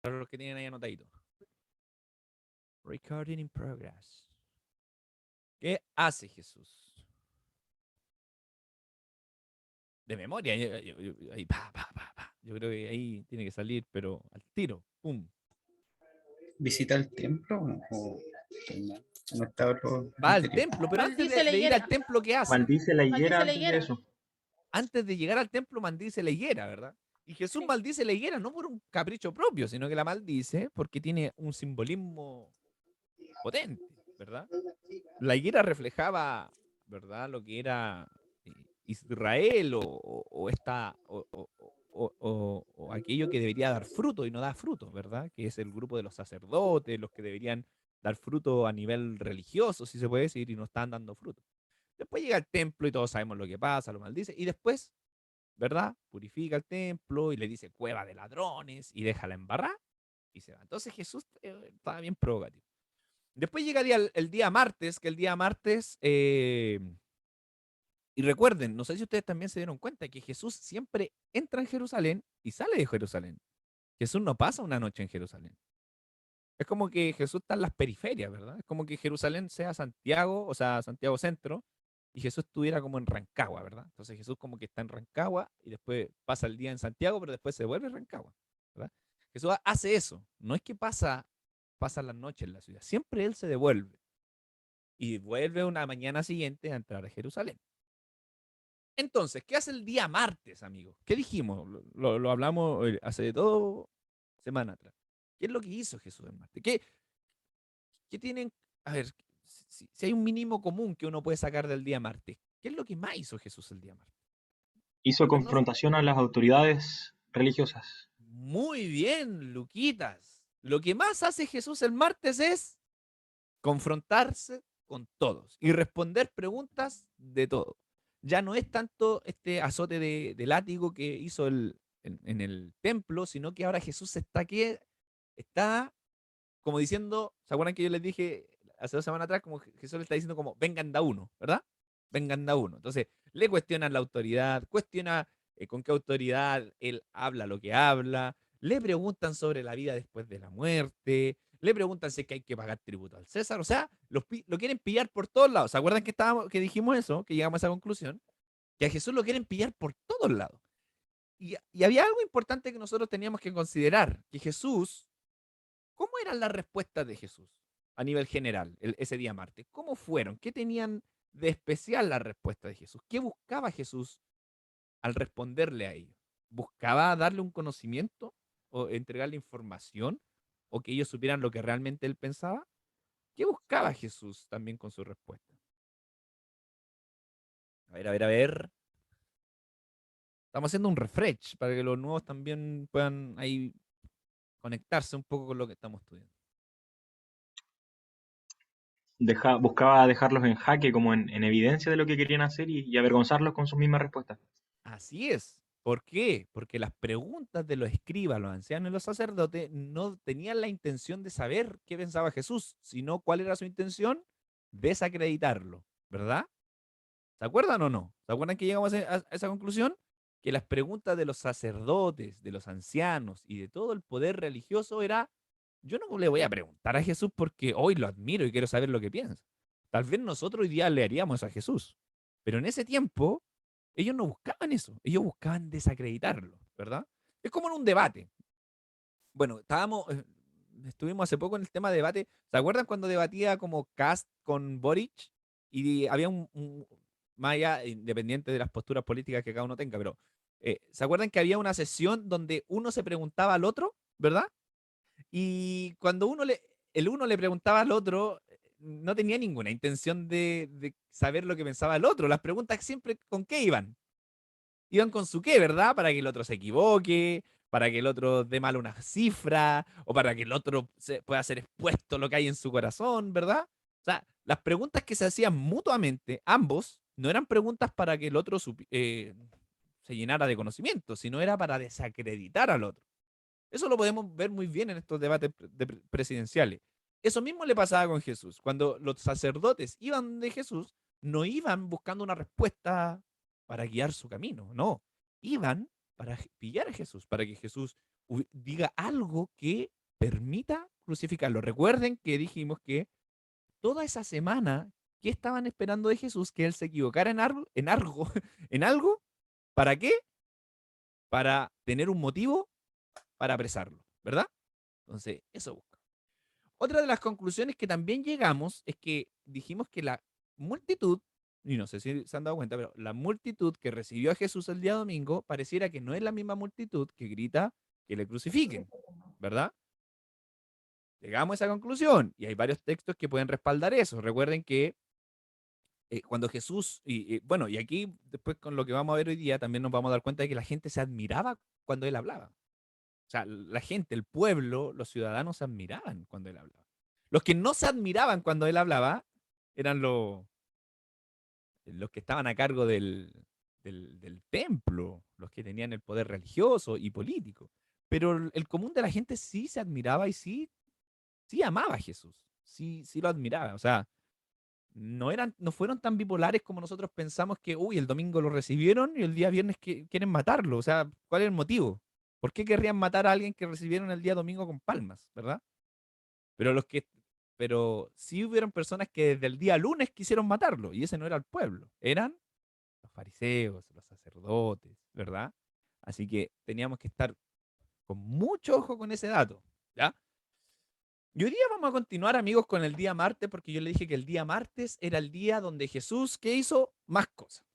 Para los que tienen ahí anotadito. Recording in progress. ¿Qué hace Jesús? De memoria. Ahí, pa, pa, pa, pa. Yo creo que ahí tiene que salir, pero al tiro. Pum. ¿Visita el templo o no estaba lo Va al anterior? templo, pero antes Maldice la de ir higuera. al templo, ¿qué hace? Maldice la higuera Maldice la antes de higuera. eso. Antes de llegar al templo maldice la higuera, ¿verdad? Y Jesús Sí. maldice la higuera no por un capricho propio, sino que la maldice porque tiene un simbolismo potente, ¿verdad? La higuera reflejaba, ¿verdad? Lo que era Israel o aquello que debería dar fruto y no da fruto, ¿verdad? Que es el grupo de los sacerdotes, los que deberían dar fruto a nivel religioso, si se puede decir, y no están dando fruto. Después llega al templo y todos sabemos lo que pasa, lo maldice, y después, ¿verdad? Purifica el templo y le dice cueva de ladrones y déjala embarrar y se va. Entonces Jesús estaba bien provocativo. Después llegaría el día martes, que el día martes, y recuerden, no sé si ustedes también se dieron cuenta que Jesús siempre entra en Jerusalén y sale de Jerusalén. Jesús no pasa una noche en Jerusalén. Es como que Jesús está en las periferias, ¿verdad? Es como que Jerusalén sea Santiago, o sea, Santiago Centro, y Jesús estuviera como en Rancagua, ¿verdad? Entonces Jesús como que está en Rancagua y después pasa el día en Santiago, pero después se vuelve a Rancagua, ¿verdad? Jesús hace eso. No es que pasa la noche en la ciudad. Siempre él se devuelve y vuelve una mañana siguiente a entrar a Jerusalén. Entonces, ¿qué hace el día martes, amigos? ¿Qué dijimos? Lo hablamos hace 2 semanas atrás. ¿Qué es lo que hizo Jesús el martes? ¿Qué tienen? A ver, si hay un mínimo común que uno puede sacar del día martes, ¿qué es lo que más hizo Jesús el día martes? Hizo Tal vez no. confrontación a las autoridades religiosas. Muy bien, Luquitas. Lo que más hace Jesús el martes es confrontarse con todos y responder preguntas de todo. Ya no es tanto este azote de látigo que hizo en el templo, sino que ahora Jesús está como diciendo, ¿se acuerdan que yo les dije hace 2 semanas atrás, como Jesús le está diciendo como, vengan da uno, ¿verdad? Vengan da uno. Entonces, le cuestionan la autoridad, cuestiona con qué autoridad él habla lo que habla, le preguntan sobre la vida después de la muerte, le preguntan si es que hay que pagar tributo al César, o sea, lo quieren pillar por todos lados. ¿Se acuerdan que dijimos eso, que llegamos a esa conclusión? Que a Jesús lo quieren pillar por todos lados. Y había algo importante que nosotros teníamos que considerar, que Jesús, ¿cómo eran las respuestas de Jesús a nivel general ese día martes? ¿Cómo fueron? ¿Qué tenían de especial la respuesta de Jesús? ¿Qué buscaba Jesús al responderle a ellos? ¿Buscaba darle un conocimiento o entregarle información o que ellos supieran lo que realmente él pensaba? ¿Qué buscaba Jesús también con su respuesta? A ver, a ver, a ver. Estamos haciendo un refresh para que los nuevos también puedan ahí conectarse un poco con lo que estamos estudiando. Buscaba dejarlos en jaque, como en evidencia de lo que querían hacer y avergonzarlos con sus mismas respuestas. Así es. ¿Por qué? Porque las preguntas de los escribas, los ancianos y los sacerdotes no tenían la intención de saber qué pensaba Jesús, sino cuál era su intención, desacreditarlo, ¿verdad? ¿Se acuerdan o no? ¿Se acuerdan que llegamos a esa conclusión? Que las preguntas de los sacerdotes, de los ancianos y de todo el poder religioso era, yo no le voy a preguntar a Jesús porque hoy lo admiro y quiero saber lo que piensa. Tal vez nosotros hoy día le haríamos a Jesús, pero en ese tiempo ellos no buscaban eso, ellos buscaban desacreditarlo, ¿verdad? Es como en un debate. Bueno, estuvimos hace poco en el tema de debate. ¿Se acuerdan cuando debatía como Kast con Boric? Y había más allá, independiente de las posturas políticas que cada uno tenga, pero ¿se acuerdan que había una sesión donde uno se preguntaba al otro, ¿verdad? Y cuando el uno le preguntaba al otro, no tenía ninguna intención de saber lo que pensaba el otro. Las preguntas siempre con qué iban. Iban con su qué, ¿verdad? Para que el otro se equivoque, para que el otro dé mal una cifra, o para que el otro pueda ser expuesto lo que hay en su corazón, ¿verdad? O sea, las preguntas que se hacían mutuamente, ambos, no eran preguntas para que el otro se llenara de conocimiento, sino era para desacreditar al otro. Eso lo podemos ver muy bien en estos debates presidenciales. Eso mismo le pasaba con Jesús. Cuando los sacerdotes iban de Jesús, no iban buscando una respuesta para guiar su camino, no. Iban para pillar a Jesús, para que Jesús diga algo que permita crucificarlo. Recuerden que dijimos que toda esa semana, ¿qué estaban esperando de Jesús? Que él se equivocara en algo, ¿para qué? Para tener un motivo para apresarlo, ¿verdad? Entonces, eso busca. Otra de las conclusiones que también llegamos es que dijimos que la multitud, y no sé si se han dado cuenta, pero la multitud que recibió a Jesús el día domingo pareciera que no es la misma multitud que grita que le crucifiquen, ¿verdad? Llegamos a esa conclusión y hay varios textos que pueden respaldar eso. Recuerden que cuando Jesús, bueno, y aquí después con lo que vamos a ver hoy día también nos vamos a dar cuenta de que la gente se admiraba cuando él hablaba. O sea, la gente, el pueblo, los ciudadanos se admiraban cuando él hablaba. Los que no se admiraban cuando él hablaba eran los que estaban a cargo del templo, los que tenían el poder religioso y político. Pero el común de la gente sí se admiraba y sí amaba a Jesús, sí lo admiraba. O sea, no fueron tan bipolares como nosotros pensamos que, uy, el domingo lo recibieron y el día viernes quieren matarlo. O sea, ¿cuál es el motivo? ¿Por qué querrían matar a alguien que recibieron el día domingo con palmas, verdad? Pero pero sí hubieron personas que desde el día lunes quisieron matarlo, y ese no era el pueblo, eran los fariseos, los sacerdotes, ¿verdad? Así que teníamos que estar con mucho ojo con ese dato, ¿ya? Y hoy día vamos a continuar, amigos, con el día martes, porque yo le dije que el día martes era el día donde Jesús, ¿qué hizo? Más cosas.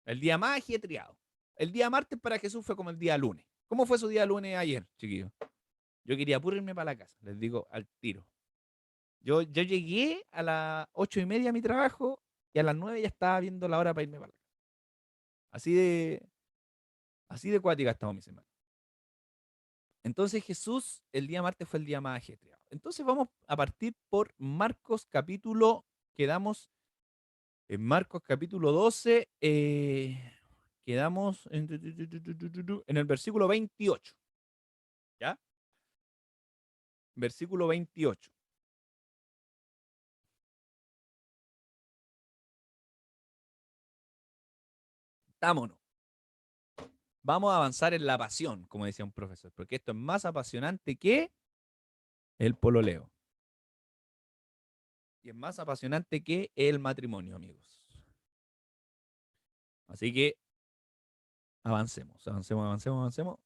El día más ajetreado. El día martes para Jesús fue como el día lunes. ¿Cómo fue su día lunes ayer, chiquillos? Yo quería puro irme para la casa, les digo al tiro. Yo llegué a las 8:30 a mi trabajo y a las 9 ya estaba viendo la hora para irme para la casa. Así de, así de cuática estaba mi semana. Entonces Jesús, el día martes fue el día más ajetreado. Entonces vamos a partir por Marcos capítulo, quedamos en Marcos capítulo 12, quedamos en el versículo 28, ¿ya? Versículo 28. Vámonos. Vamos a avanzar en la pasión, como decía un profesor, porque esto es más apasionante que el pololeo. Y es más apasionante que el matrimonio, amigos. Así que avancemos, avancemos, avancemos, avancemos.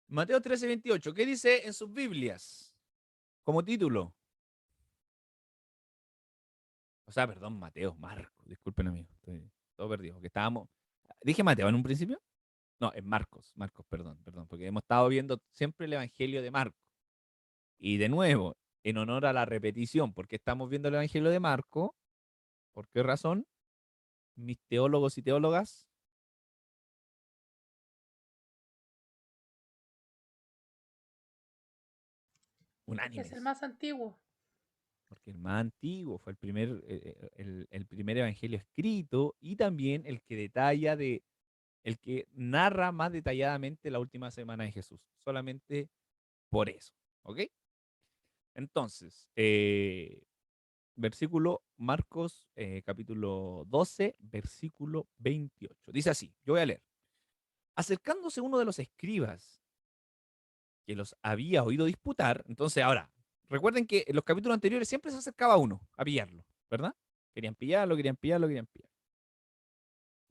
Mateo 13:28, ¿qué dice en sus Biblias? Como título. O sea, perdón, Mateo, Marcos, disculpen, amigos, estoy todo perdido, porque estábamos... ¿Dije Mateo en un principio? No, es Marcos, Marcos, perdón, porque hemos estado viendo siempre el Evangelio de Marcos. Y de nuevo, en honor a la repetición, porque estamos viendo el Evangelio de Marcos, ¿por qué razón? Mis teólogos y teólogas Porque es el unánimes, más antiguo. porque el más antiguo fue el primer evangelio escrito y también el que el que narra más detalladamente la última semana de Jesús, solamente por eso, ¿ok? Entonces, versículo Marcos, capítulo 12, versículo 28. Dice así, yo voy a leer. Acercándose uno de los escribas que los había oído disputar, entonces ahora, recuerden que en los capítulos anteriores siempre se acercaba uno a pillarlo, ¿verdad? Querían pillarlo, querían pillarlo, querían pillarlo.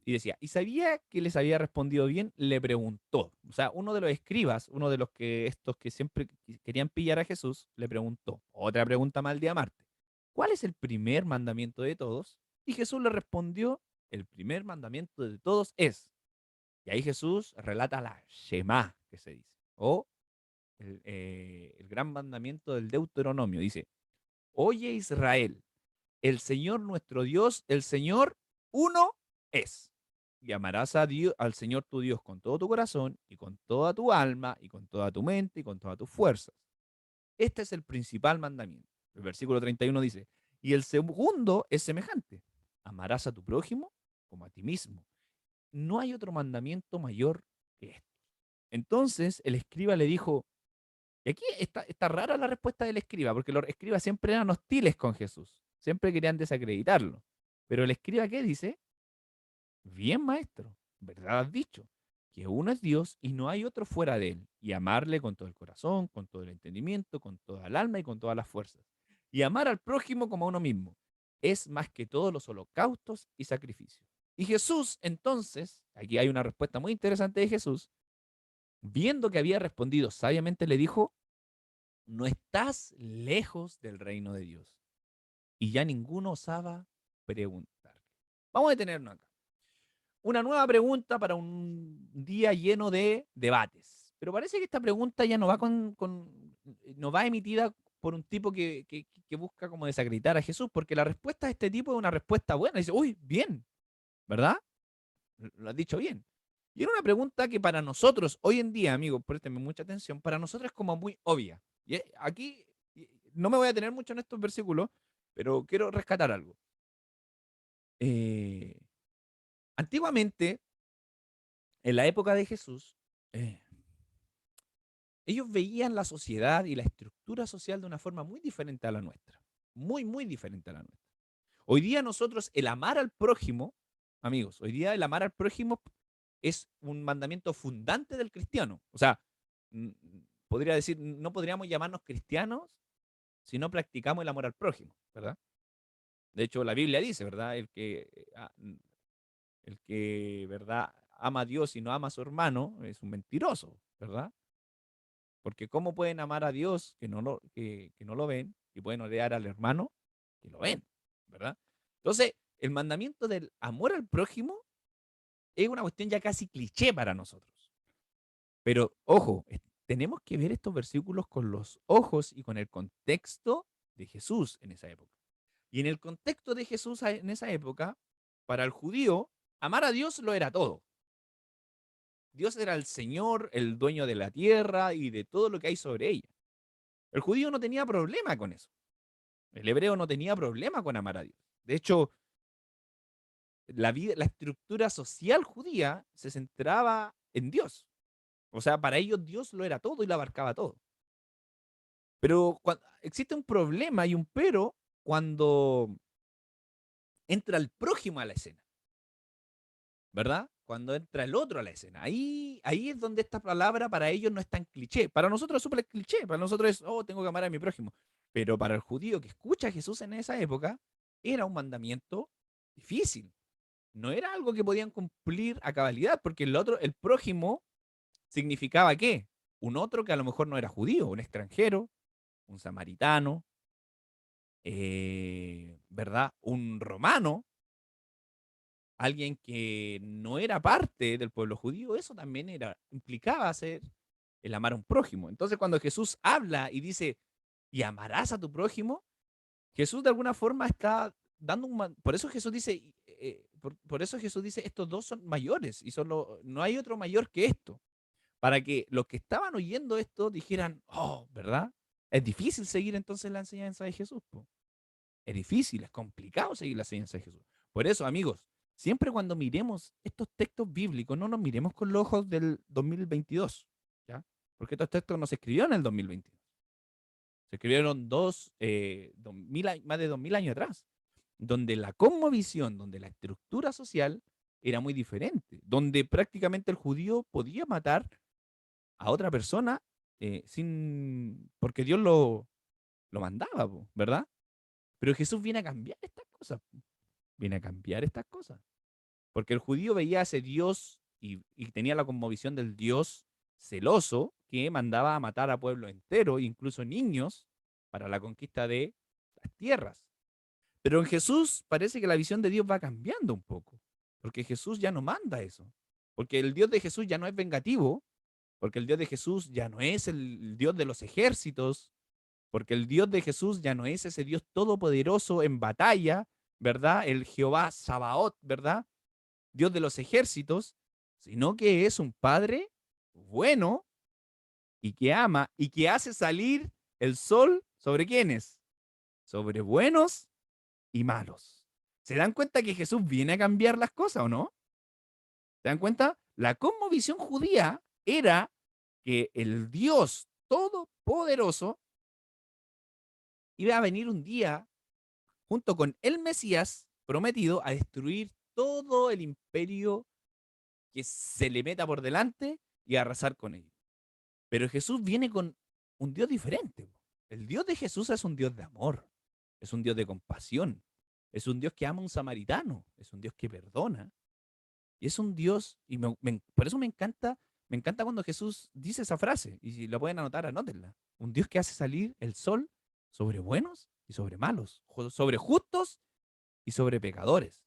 Y decía, y sabía que les había respondido bien, le preguntó. O sea, uno de los escribas, uno de los que estos que siempre querían pillar a Jesús, le preguntó. Otra pregunta más el día martes. ¿Cuál es el primer mandamiento de todos? Y Jesús le respondió, el primer mandamiento de todos es. Y ahí Jesús relata la Shema, que se dice, o el gran mandamiento del Deuteronomio. Dice, oye Israel, el Señor nuestro Dios, el Señor uno es. Y amarás al Señor tu Dios con todo tu corazón y con toda tu alma y con toda tu mente y con todas tus fuerzas. Este es el principal mandamiento. El versículo 31 dice, y el segundo es semejante. Amarás a tu prójimo como a ti mismo. No hay otro mandamiento mayor que este. Entonces el escriba le dijo, y aquí está rara la respuesta del escriba, porque los escribas siempre eran hostiles con Jesús, siempre querían desacreditarlo. Pero el escriba, ¿qué dice? Bien, maestro, ¿verdad has dicho? que uno es Dios y no hay otro fuera de él, y amarle con todo el corazón, con todo el entendimiento, con toda el alma y con todas las fuerzas. Y amar al prójimo como a uno mismo es más que todos los holocaustos y sacrificios. Y Jesús, entonces, aquí hay una respuesta muy interesante de Jesús, viendo que había respondido sabiamente, le dijo, no estás lejos del reino de Dios. Y ya ninguno osaba preguntar. Vamos a detenernos acá. Una nueva pregunta para un día lleno de debates. Pero parece que esta pregunta ya no va no va emitida por un tipo que busca como desacreditar a Jesús, porque la respuesta de este tipo es una respuesta buena. Dice, uy, bien, ¿verdad? Lo has dicho bien. Y era una pregunta que para nosotros, hoy en día, amigos, préstenme mucha atención, para nosotros es como muy obvia. Aquí no me voy a tener mucho en estos versículos, pero quiero rescatar algo. Eh, Antiguamente, en la época de Jesús, eh, ellos veían la sociedad y la estructura social de una forma muy diferente a la nuestra. Muy, muy diferente a la nuestra. Hoy día nosotros, el amar al prójimo, amigos, hoy día el amar al prójimo es un mandamiento fundante del cristiano. O sea, podría decir, no podríamos llamarnos cristianos si no practicamos el amor al prójimo, ¿verdad? De hecho, la Biblia dice, ¿verdad? ¿Verdad? Ama a Dios y no ama a su hermano es un mentiroso, ¿verdad? Porque ¿cómo pueden amar a Dios que no lo ven y pueden odiar al hermano que lo ven, ¿verdad? Entonces, el mandamiento del amor al prójimo es una cuestión ya casi cliché para nosotros. Pero, ojo, tenemos que ver estos versículos con los ojos y con el contexto de Jesús en esa época. Y en el contexto de Jesús en esa época, para el judío, amar a Dios lo era todo. Dios era el Señor, el dueño de la tierra y de todo lo que hay sobre ella. El judío no tenía problema con eso. El hebreo no tenía problema con amar a Dios. De hecho, la estructura social judía se centraba en Dios. O sea, para ellos Dios lo era todo y lo abarcaba todo. Pero existe un problema y un pero cuando entra el prójimo a la escena, ¿verdad? Cuando entra el otro a la escena. Ahí es donde esta palabra para ellos no es tan cliché. Para nosotros es súper cliché. Para nosotros es, oh, tengo que amar a mi prójimo. Pero para el judío que escucha a Jesús en esa época, era un mandamiento difícil. No era algo que podían cumplir a cabalidad, porque el prójimo, significaba ¿qué? Un otro que a lo mejor no era judío, un extranjero, un samaritano, ¿verdad? Un romano, alguien que no era parte del pueblo judío, eso también implicaba ser el amar a un prójimo. Entonces, cuando Jesús habla y dice, y amarás a tu prójimo, Jesús de alguna forma está dando por eso Jesús dice, por eso Jesús dice, estos dos son mayores y no hay otro mayor que esto. Para que los que estaban oyendo esto dijeran, oh, ¿verdad? Es difícil seguir entonces la enseñanza de Jesús. Po. Es difícil, es complicado seguir la enseñanza de Jesús. Por eso, amigos, siempre cuando miremos estos textos bíblicos, no nos miremos con los ojos del 2022, ¿ya? Porque estos textos no se escribieron en el 2022. Se escribieron más de 2000 años atrás, donde la cosmovisión, donde la estructura social era muy diferente, donde prácticamente el judío podía matar a otra persona porque Dios lo mandaba, ¿verdad? Pero Jesús viene a cambiar estas cosas, viene a cambiar estas cosas. Porque el judío veía a ese Dios y tenía la cosmovisión del Dios celoso que mandaba a matar a pueblo entero, incluso niños, para la conquista de las tierras. Pero en Jesús parece que la visión de Dios va cambiando un poco, porque Jesús ya no manda eso, porque el Dios de Jesús ya no es vengativo, porque el Dios de Jesús ya no es el Dios de los ejércitos, porque el Dios de Jesús ya no es ese Dios todopoderoso en batalla, ¿verdad? El Jehová Sabaoth, ¿verdad? Dios de los ejércitos, sino que es un Padre bueno y que ama y que hace salir el sol sobre quienes, sobre buenos y malos. ¿Se dan cuenta que Jesús viene a cambiar las cosas o no? ¿Se dan cuenta? La cosmovisión judía era que el Dios todopoderoso iba a venir un día junto con el Mesías prometido a destruir todo el imperio que se le meta por delante y arrasar con ellos. Pero Jesús viene con un Dios diferente. El Dios de Jesús es un Dios de amor, es un Dios de compasión, es un Dios que ama a un samaritano, es un Dios que perdona. Y es un Dios, y por eso me encanta cuando Jesús dice esa frase, y si la pueden anotar, anótenla. Un Dios que hace salir el sol sobre buenos y sobre malos, sobre justos y sobre pecadores.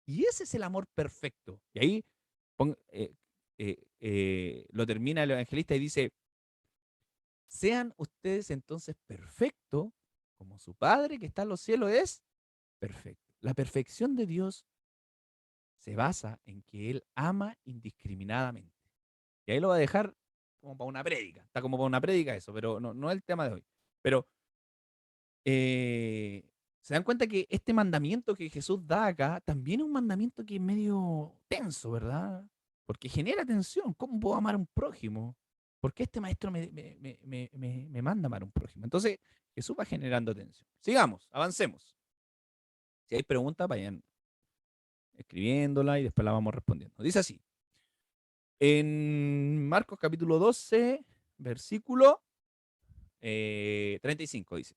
Y ese es el amor perfecto. Y ahí lo termina el evangelista y dice, sean ustedes entonces perfectos, como su Padre que está en los cielos es perfecto. La perfección de Dios se basa en que Él ama indiscriminadamente. Y ahí lo va a dejar como para una prédica. Está como para una prédica eso, pero no es el tema de hoy. Pero se dan cuenta que este mandamiento que Jesús da acá también es un mandamiento que es medio tenso, ¿verdad? Porque genera tensión. ¿Cómo puedo amar a un prójimo? ¿Por qué este maestro me manda amar a un prójimo? Entonces, Jesús va generando tensión. Sigamos, avancemos. Si hay preguntas, vayan escribiéndola y después la vamos respondiendo. Dice así, en Marcos capítulo 12, versículo 35, dice,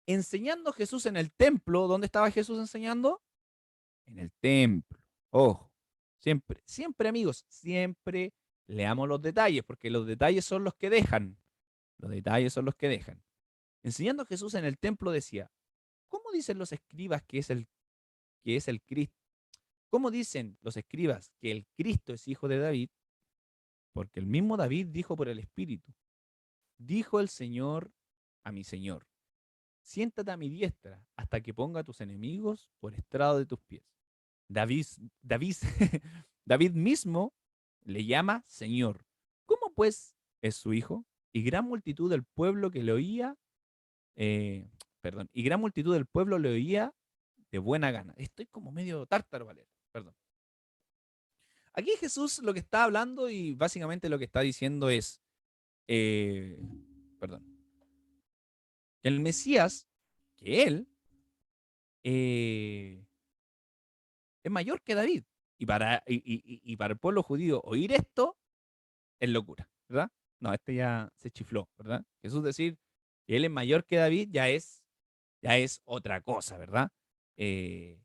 enseñando Jesús en el templo. ¿Dónde estaba Jesús enseñando? En el templo. Ojo, siempre, siempre amigos, siempre leamos los detalles, porque los detalles son los que dejan. Los detalles son los que dejan. Enseñando Jesús en el templo decía, ¿cómo dicen los escribas que es el Cristo? ¿Cómo dicen los escribas que el Cristo es hijo de David? Porque el mismo David dijo por el Espíritu, dijo el Señor a mi Señor, siéntate a mi diestra hasta que ponga a tus enemigos por estrado de tus pies. David, David, David mismo le llama Señor. ¿Cómo pues es su hijo? Y gran multitud del pueblo que le oía, y gran multitud del pueblo le oía de buena gana. Estoy como medio tártaro, Valera, perdón. Aquí Jesús lo que está hablando y básicamente lo que está diciendo es, eh, perdón, que el Mesías, que él, eh, es mayor que David. Y para el pueblo judío oír esto es locura, ¿verdad? No, este ya se chifló, ¿verdad? Jesús decir que él es mayor que David ya es otra cosa, ¿verdad? Eh,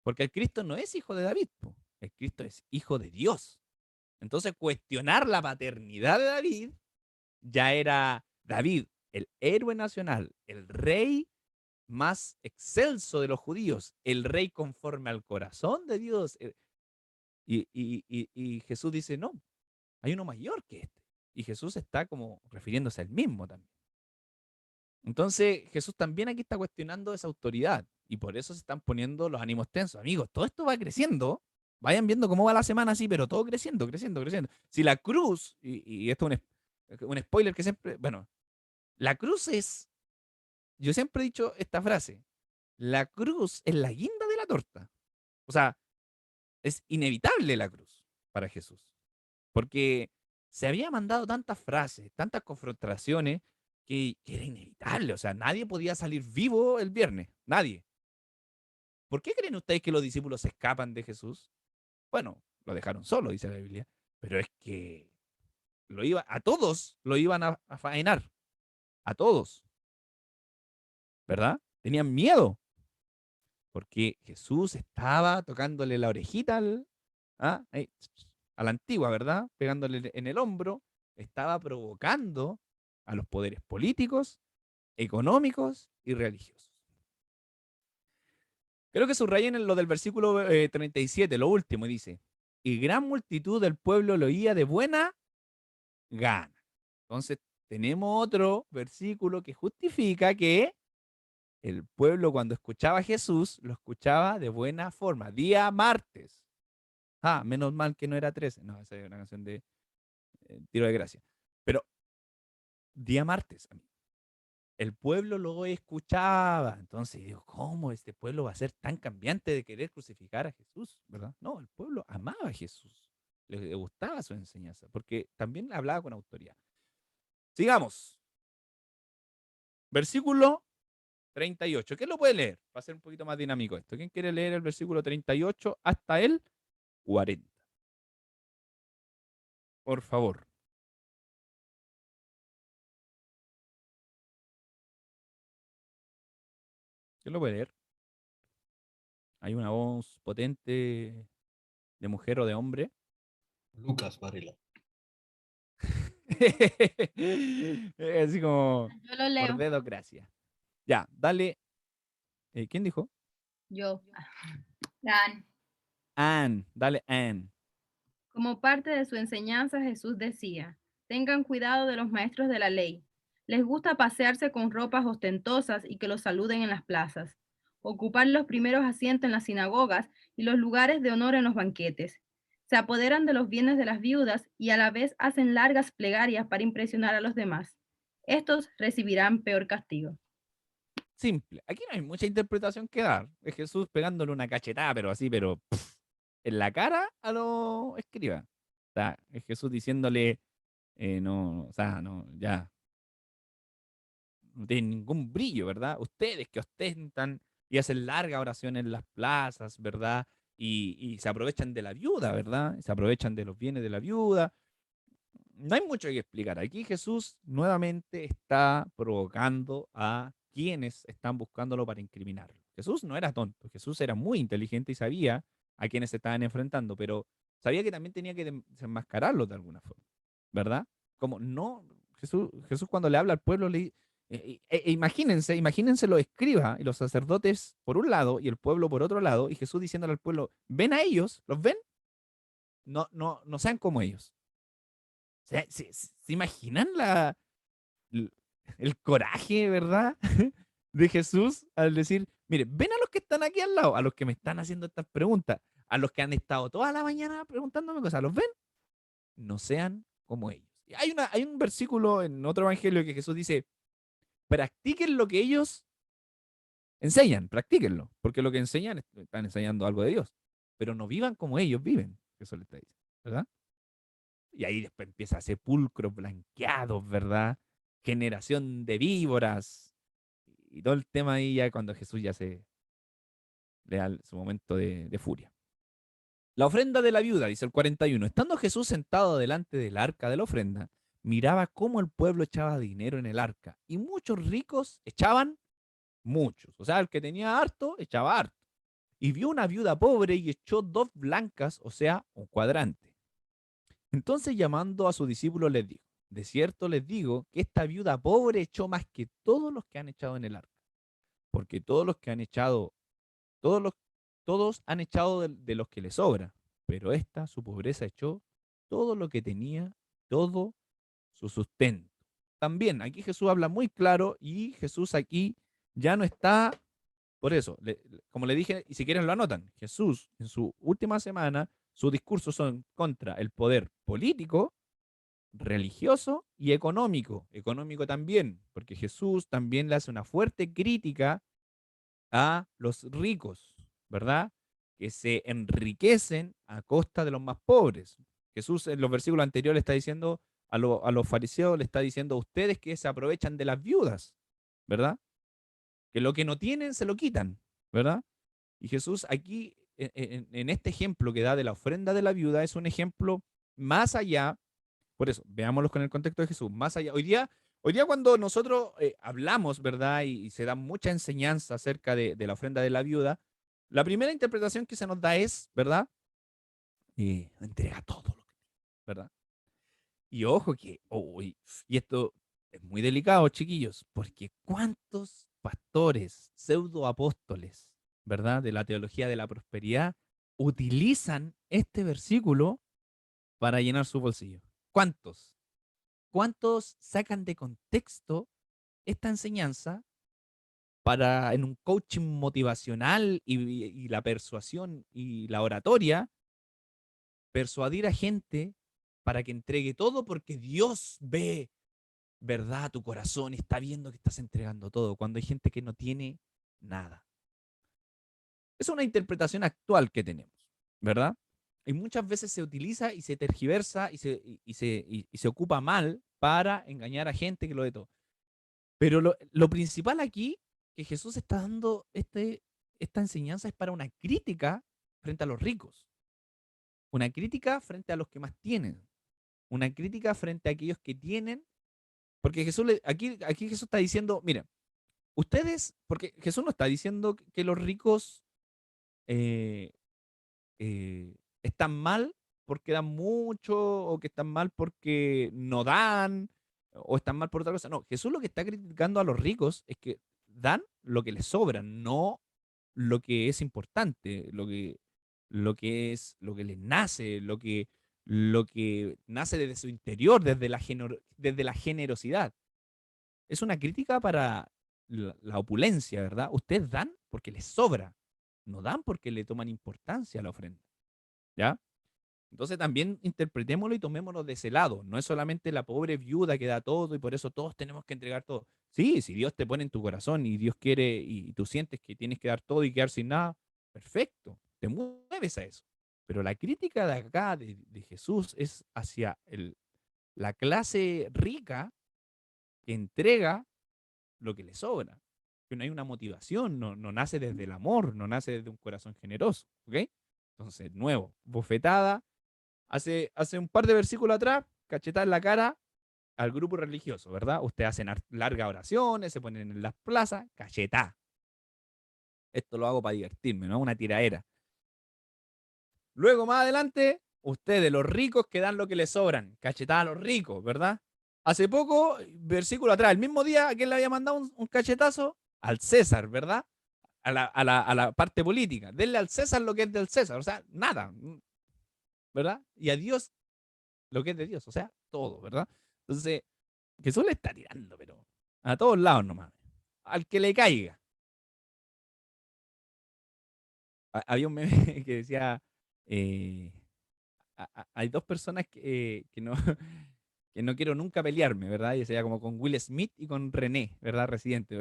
porque el Cristo no es hijo de David, po. El Cristo es hijo de Dios. Entonces cuestionar la paternidad de David ya era David, el héroe nacional, el rey más excelso de los judíos, el rey conforme al corazón de Dios. Y Jesús dice, no, hay uno mayor que este. Y Jesús está como refiriéndose al mismo también. Entonces Jesús también aquí está cuestionando esa autoridad y por eso se están poniendo los ánimos tensos. Amigos, todo esto va creciendo. Vayan viendo cómo va la semana así, pero todo creciendo, creciendo, creciendo. Si la cruz, y esto es un spoiler que siempre, bueno, la cruz es, yo siempre he dicho esta frase, la cruz es la guinda de la torta. O sea, es inevitable la cruz para Jesús, porque se había mandado tantas frases, tantas confrontaciones, que era inevitable. O sea, nadie podía salir vivo el viernes, nadie. ¿Por qué creen ustedes que los discípulos se escapan de Jesús? Bueno, lo dejaron solo, dice la Biblia, pero es que a todos lo iban a faenar, a todos, ¿verdad? Tenían miedo, porque Jesús estaba tocándole la orejita ahí, a la antigua, ¿verdad? Pegándole en el hombro, estaba provocando a los poderes políticos, económicos y religiosos. Creo que subrayen lo del versículo 37, lo último, y dice, y gran multitud del pueblo lo oía de buena gana. Entonces, tenemos otro versículo que justifica que el pueblo cuando escuchaba a Jesús, lo escuchaba de buena forma. Día martes. Ah, menos mal que no era 13. No, esa es una canción de Tiro de Gracia. Pero día martes, amigo. El pueblo lo escuchaba. Entonces digo, ¿cómo este pueblo va a ser tan cambiante de querer crucificar a Jesús? ¿Verdad? No, el pueblo amaba a Jesús. Le gustaba su enseñanza, porque también hablaba con autoridad. Sigamos. Versículo 38. ¿Quién lo puede leer? Va a ser un poquito más dinámico esto. ¿Quién quiere leer el versículo 38 hasta el 40? Por favor. ¿Quién lo puede leer? Hay una voz potente de mujer o de hombre. Lucas Varela. Así como Yo lo por leo. dedocracia. Ya, dale. ¿Quién dijo? Yo. Dan. Anne. Dale, Anne. Como parte de su enseñanza, Jesús decía, tengan cuidado de los maestros de la ley. Les gusta pasearse con ropas ostentosas y que los saluden en las plazas, ocupar los primeros asientos en las sinagogas y los lugares de honor en los banquetes. Se apoderan de los bienes de las viudas y a la vez hacen largas plegarias para impresionar a los demás. Estos recibirán peor castigo. Simple. Aquí no hay mucha interpretación que dar. Es Jesús pegándole una cachetada, pero así, pero en la cara a los escribas. O sea, es Jesús diciéndole, no, o sea, no, ya, no tienen ningún brillo, ¿verdad? Ustedes que ostentan y hacen larga oración en las plazas, ¿verdad? Y se aprovechan de la viuda, ¿verdad? Se aprovechan de los bienes de la viuda. No hay mucho que explicar. Aquí Jesús nuevamente está provocando a quienes están buscándolo para incriminarlo. Jesús no era tonto, Jesús era muy inteligente y sabía a quienes se estaban enfrentando, pero sabía que también tenía que desenmascararlos de alguna forma, ¿verdad? Como no, Jesús cuando le habla al pueblo, imagínense los escribas y los sacerdotes por un lado y el pueblo por otro lado, y Jesús diciéndole al pueblo, ven a ellos, ¿los ven? No, no, no sean como ellos. ¿Se imaginan l- el coraje, ¿verdad? De Jesús al decir, mire, ven a los que están aquí al lado, a los que me están haciendo estas preguntas, a los que han estado toda la mañana preguntándome cosas, ¿los ven? No sean como ellos. Y hay un versículo en otro evangelio que Jesús dice, practiquen lo que ellos enseñan, practíquenlo, porque lo que enseñan están enseñando algo de Dios, pero no vivan como ellos viven, eso le está diciendo, ¿verdad? Y ahí después empieza sepulcros blanqueados, ¿verdad? Generación de víboras. Y todo el tema ahí ya cuando Jesús ya se le da su momento de furia. La ofrenda de la viuda, dice el 41. Estando Jesús sentado delante del arca de la ofrenda, miraba cómo el pueblo echaba dinero en el arca. Y muchos ricos echaban muchos. O sea, el que tenía harto, echaba harto. Y vio una viuda pobre y echó 2 blancas, o sea, un cuadrante. Entonces llamando a sus discípulos les dijo, de cierto les digo que esta viuda pobre echó más que todos los que han echado en el arca, porque todos los que han echado, todos los, todos han echado de los que les sobra, pero esta, su pobreza, echó todo lo que tenía, todo su sustento. También aquí Jesús habla muy claro y Jesús aquí ya no está, por eso, como le dije, y si quieren lo anotan, Jesús en su última semana, sus discursos son contra el poder político, religioso y económico. Económico también, porque Jesús también le hace una fuerte crítica a los ricos, ¿verdad? Que se enriquecen a costa de los más pobres. Jesús en los versículos anteriores está diciendo a los fariseos, le está diciendo a ustedes que se aprovechan de las viudas, ¿verdad? Que lo que no tienen se lo quitan, ¿verdad? Y Jesús aquí, en este ejemplo que da de la ofrenda de la viuda, es un ejemplo más allá. Por eso, veámoslo con el contexto de Jesús. Más allá, hoy día cuando nosotros hablamos, ¿verdad? Y se da mucha enseñanza acerca de la ofrenda de la viuda, la primera interpretación que se nos da es, ¿verdad? Entrega todo lo que tiene, ¿verdad? Y ojo que, y esto es muy delicado, chiquillos, porque ¿cuántos pastores, pseudoapóstoles, ¿verdad? De la teología de la prosperidad utilizan este versículo para llenar su bolsillo? ¿Cuántos? ¿Cuántos sacan de contexto esta enseñanza para en un coaching motivacional y la persuasión y la oratoria, persuadir a gente para que entregue todo porque Dios ve, ¿verdad? Tu corazón y está viendo que estás entregando todo cuando hay gente que no tiene nada? Es una interpretación actual que tenemos, ¿verdad? Y muchas veces se utiliza y se tergiversa y se ocupa mal para engañar a gente que lo de todo. Pero lo principal aquí que Jesús está dando esta enseñanza es para una crítica frente a los ricos, una crítica frente a los que más tienen, Una crítica frente a aquellos que tienen, porque aquí Jesús está diciendo, miren, ustedes, porque Jesús no está diciendo que los ricos eh, están mal porque dan mucho, o que están mal porque no dan, o están mal por otra cosa. No, Jesús lo que está criticando a los ricos es que dan lo que les sobra, no lo que es importante, lo que les nace, lo que nace desde su interior, desde la generosidad. Es una crítica para la opulencia, ¿verdad? Ustedes dan porque les sobra, no dan porque le toman importancia a la ofrenda, ¿ya? Entonces también interpretémoslo y tomémoslo de ese lado. No es solamente la pobre viuda que da todo y por eso todos tenemos que entregar todo. Sí, si Dios te pone en tu corazón y Dios quiere y tú sientes que tienes que dar todo y quedar sin nada, perfecto, te mueves a eso. Pero la crítica de acá de Jesús es hacia la clase rica que entrega lo que le sobra. Que no hay una motivación, no nace desde el amor, no nace desde un corazón generoso. ¿Ok? Entonces, nuevo, bofetada. Hace un par de versículos atrás, cachetada en la cara al grupo religioso, ¿verdad? Ustedes hacen largas oraciones, se ponen en las plazas, cachetada. Esto lo hago para divertirme, ¿no? Una tiraera. Luego, más adelante, ustedes, los ricos, que dan lo que les sobran, cachetada a los ricos, ¿verdad? Hace poco, versículo atrás, el mismo día, ¿a quién le había mandado un cachetazo? Al César, ¿verdad? A la parte política. Denle al César lo que es del César, o sea, nada, ¿verdad? Y a Dios lo que es de Dios, o sea, todo, ¿verdad? Entonces, Jesús le está tirando, pero a todos lados nomás. Al que le caiga. Había un meme que decía, eh, hay dos personas que no, que no quiero nunca pelearme, ¿verdad? Y sería como con Will Smith y con René, ¿verdad? Residente,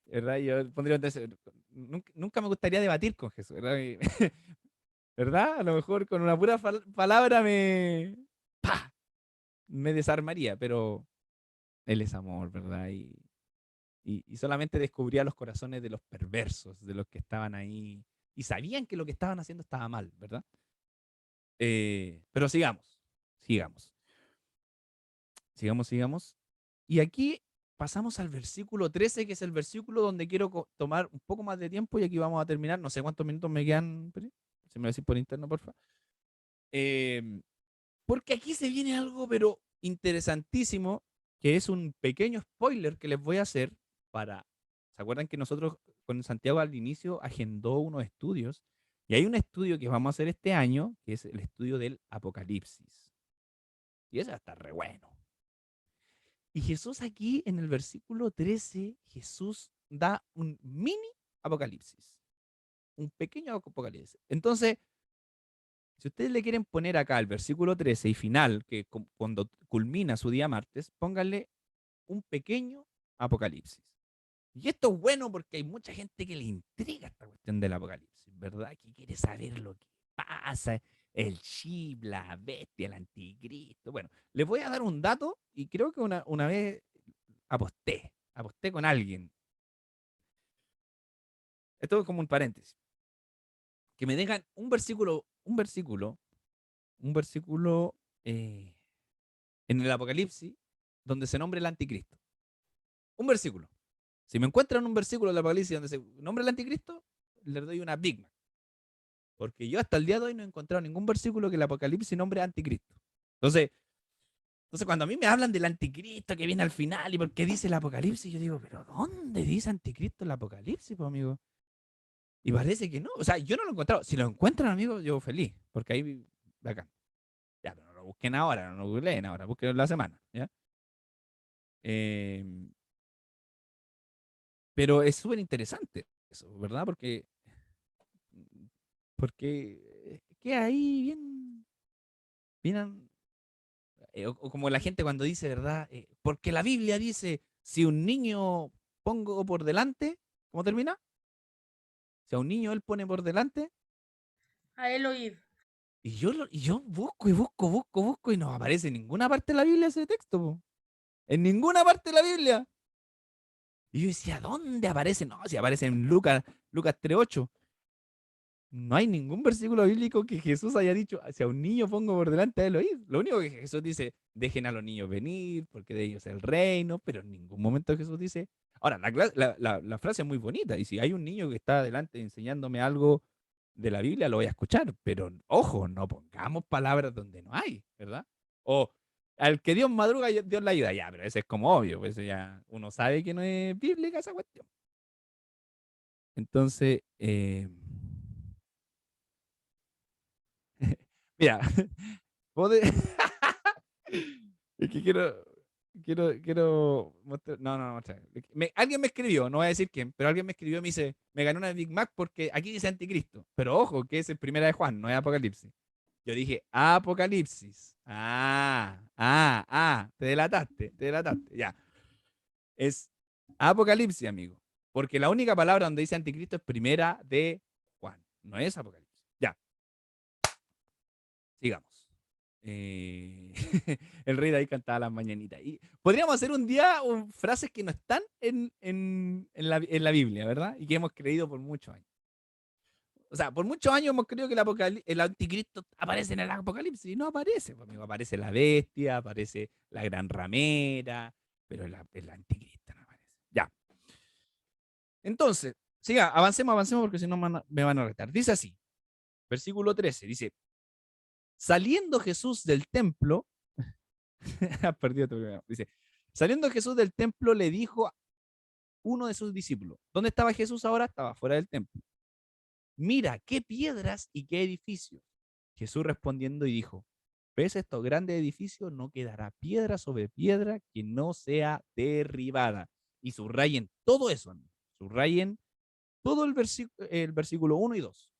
¿verdad? Y yo pondría entonces, nunca me gustaría debatir con Jesús, ¿verdad? ¿Verdad? A lo mejor con una pura palabra ¡pah! Me desarmaría, pero Él es amor, ¿verdad? Y solamente descubría los corazones de los perversos, de los que estaban ahí y sabían que lo que estaban haciendo estaba mal, ¿verdad? Pero sigamos, sigamos. Y aquí pasamos al versículo 13, que es el versículo donde quiero tomar un poco más de tiempo y aquí vamos a terminar. No sé cuántos minutos me quedan, Peri. Se me va a decir por interno, por favor. Porque aquí se viene algo, pero interesantísimo, que es un pequeño spoiler que les voy a hacer para... ¿Se acuerdan que nosotros con Santiago al inicio agendó unos estudios? Y hay un estudio que vamos a hacer este año, que es el estudio del Apocalipsis. Y eso está re bueno. Y Jesús aquí en el versículo 13, Jesús da un mini Apocalipsis. Un pequeño Apocalipsis. Entonces, si ustedes le quieren poner acá el versículo 13 y final, que cuando culmina su día martes, pónganle un pequeño Apocalipsis. Y esto es bueno porque hay mucha gente que le intriga esta cuestión del Apocalipsis, ¿verdad? Que quiere saber lo que pasa, el chip, la bestia, el anticristo. Bueno, les voy a dar un dato y creo que una vez aposté con alguien. Esto es como un paréntesis. Que me dejan un versículo en el Apocalipsis donde se nombre el anticristo. Un versículo. Si me encuentran un versículo del Apocalipsis donde se nombre el anticristo, les doy una Big Mac. Porque yo hasta el día de hoy no he encontrado ningún versículo que el Apocalipsis nombre anticristo. Entonces, cuando a mí me hablan del anticristo que viene al final y por qué dice el Apocalipsis, yo digo, ¿pero dónde dice anticristo el Apocalipsis, pues, amigo? Y parece que no. O sea, yo no lo he encontrado. Si lo encuentran, amigo, yo feliz. Porque ahí, bacán. Ya, pero no lo busquen ahora, no lo googleen ahora, busquen en la semana, ¿ya? Pero es súper interesante eso, ¿verdad? Porque queda ahí bien, o como la gente cuando dice, ¿verdad? Porque la Biblia dice, si un niño pongo por delante, ¿cómo termina? Si a un niño él pone por delante, A él oír. y yo busco y no aparece en ninguna parte de la Biblia ese texto, po. En ninguna parte de la Biblia. Y yo decía, ¿dónde aparece? No, si aparece en Lucas 3:8. No hay ningún versículo bíblico que Jesús haya dicho, si a un niño pongo por delante de él oír. Lo único que Jesús dice, dejen a los niños venir, porque de ellos es el reino, pero en ningún momento Jesús dice. Ahora, la frase es muy bonita, y si hay un niño que está adelante enseñándome algo de la Biblia, lo voy a escuchar, pero ojo, no pongamos palabras donde no hay, ¿verdad? O al que Dios madruga, Dios le ayuda, ya, pero ese es como obvio, pues ya uno sabe que no es bíblica esa cuestión. Entonces, mira, vos es que quiero mostrar, no mostrar. Alguien me escribió, no voy a decir quién, pero alguien me escribió y me dice, me ganó una Big Mac porque aquí dice anticristo. Pero ojo, que es en primera de Juan, no es Apocalipsis. Yo dije, Apocalipsis. Te delataste, ya. Es Apocalipsis, amigo. Porque la única palabra donde dice anticristo es primera de Juan, no es Apocalipsis. Ya, sigamos. El rey David cantaba las mañanitas. Y podríamos hacer un día frases que no están en la Biblia, ¿verdad? Y que hemos creído por muchos años. O sea, por muchos años hemos creído que el anticristo aparece en el Apocalipsis y no aparece, pues, amigo. Aparece la bestia, aparece la gran ramera, pero el anticristo no aparece. Ya. Entonces, siga, avancemos porque si no me van a retar. Dice así, versículo 13, dice, saliendo Jesús del templo, has perdido tu primero, dice, saliendo Jesús del templo le dijo a uno de sus discípulos, ¿dónde estaba Jesús ahora? Estaba fuera del templo. Mira, qué piedras y qué edificios. Jesús respondiendo y dijo, ¿ves estos grandes edificios? No quedará piedra sobre piedra que no sea derribada. Y subrayen todo eso, amigo. Subrayen todo el versículo 1 y 2.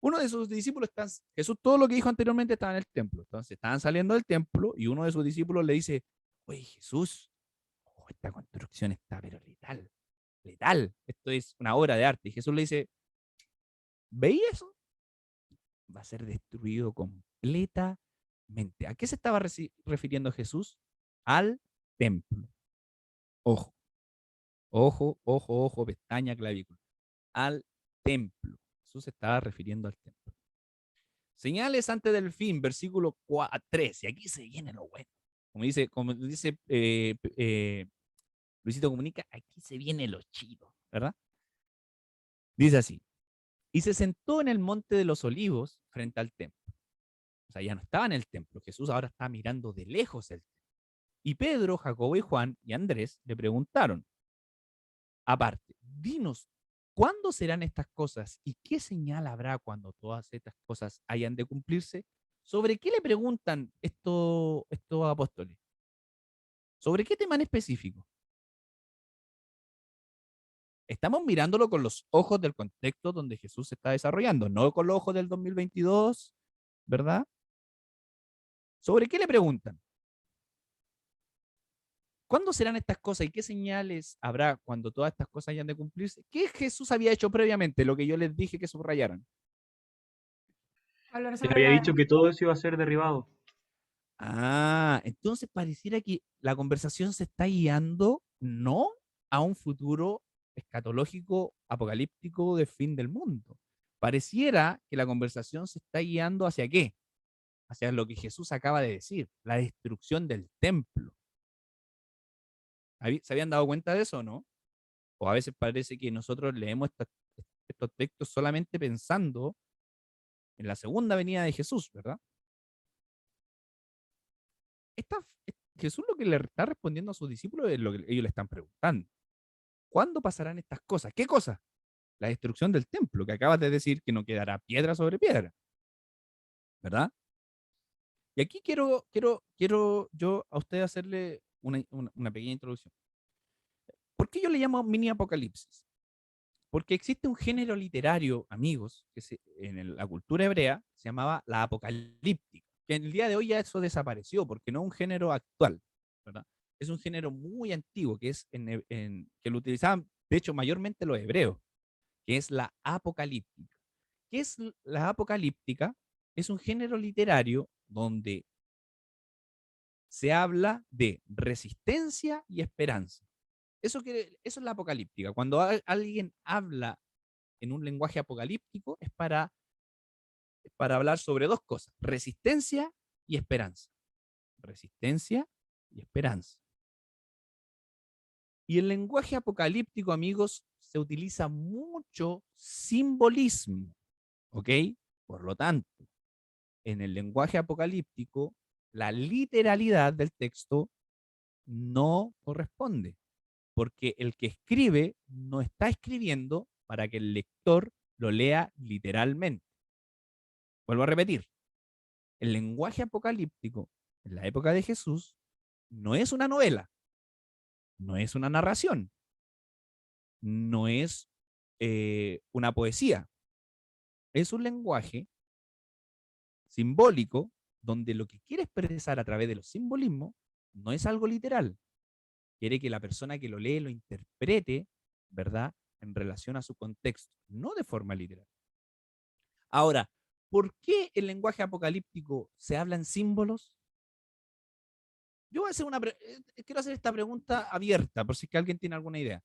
Uno de sus discípulos, Jesús, todo lo que dijo anteriormente estaba en el templo. Entonces estaban saliendo del templo y uno de sus discípulos le dice, oye Jesús, esta construcción está pero letal, letal. Esto es una obra de arte. Y Jesús le dice, ¿veis eso? Va a ser destruido completamente. ¿A qué se estaba refiriendo Jesús? Al templo. Ojo, ojo, pestaña, clavícula. Al templo. Jesús se estaba refiriendo al templo. Señales antes del fin, versículo 13. Y aquí se viene lo bueno. Como dice Luisito Comunica, aquí se viene lo chido, ¿verdad? Dice así. Y se sentó en el monte de los olivos frente al templo. O sea, ya no estaba en el templo. Jesús ahora está mirando de lejos el templo. Y Pedro, Jacobo y Juan y Andrés le preguntaron, aparte, dinos, ¿cuándo serán estas cosas y qué señal habrá cuando todas estas cosas hayan de cumplirse? ¿Sobre qué le preguntan estos apóstoles? ¿Sobre qué tema en específico? Estamos mirándolo con los ojos del contexto donde Jesús se está desarrollando, no con los ojos del 2022, ¿verdad? ¿Sobre qué le preguntan? ¿Cuándo serán estas cosas y qué señales habrá cuando todas estas cosas hayan de cumplirse? ¿Qué Jesús había hecho previamente? Lo que yo les dije que subrayaran. Hablar Él sobre había la dicho que todo eso iba a ser derribado. Entonces pareciera que la conversación se está guiando no a un futuro escatológico, apocalíptico de fin del mundo. Pareciera que la conversación se está guiando hacia qué? Hacia lo que Jesús acaba de decir, la destrucción del templo. ¿Se habían dado cuenta de eso o no? O a veces parece que nosotros leemos estos textos solamente pensando en la segunda venida de Jesús, ¿verdad? Esta, Jesús lo que le está respondiendo a sus discípulos es lo que ellos le están preguntando. ¿Cuándo pasarán estas cosas? ¿Qué cosas? La destrucción del templo, que acabas de decir que no quedará piedra sobre piedra, ¿verdad? Y aquí quiero yo a usted hacerle una pequeña introducción. ¿Por qué yo le llamo mini apocalipsis? Porque existe un género literario, amigos, que en la cultura hebrea se llamaba la apocalíptica, que en el día de hoy ya eso desapareció, porque no es un género actual, ¿verdad? Es un género muy antiguo, que que lo utilizaban, de hecho, mayormente los hebreos, que es la apocalíptica. ¿Qué es la apocalíptica? Es un género literario donde se habla de resistencia y esperanza. Eso es la apocalíptica. Cuando alguien habla en un lenguaje apocalíptico es para hablar sobre dos cosas: resistencia y esperanza. Resistencia y esperanza. Y el lenguaje apocalíptico, amigos, se utiliza mucho simbolismo, ¿ok? Por lo tanto, en el lenguaje apocalíptico, la literalidad del texto no corresponde, porque el que escribe no está escribiendo para que el lector lo lea literalmente. Vuelvo a repetir, el lenguaje apocalíptico en la época de Jesús no es una novela, no es una narración, no es una poesía, es un lenguaje simbólico donde lo que quiere expresar a través de los simbolismos no es algo literal. Quiere que la persona que lo lee lo interprete, ¿verdad?, en relación a su contexto, no de forma literal. Ahora, ¿por qué el lenguaje apocalíptico se habla en símbolos? Yo voy a hacer quiero hacer esta pregunta abierta, por si es que alguien tiene alguna idea.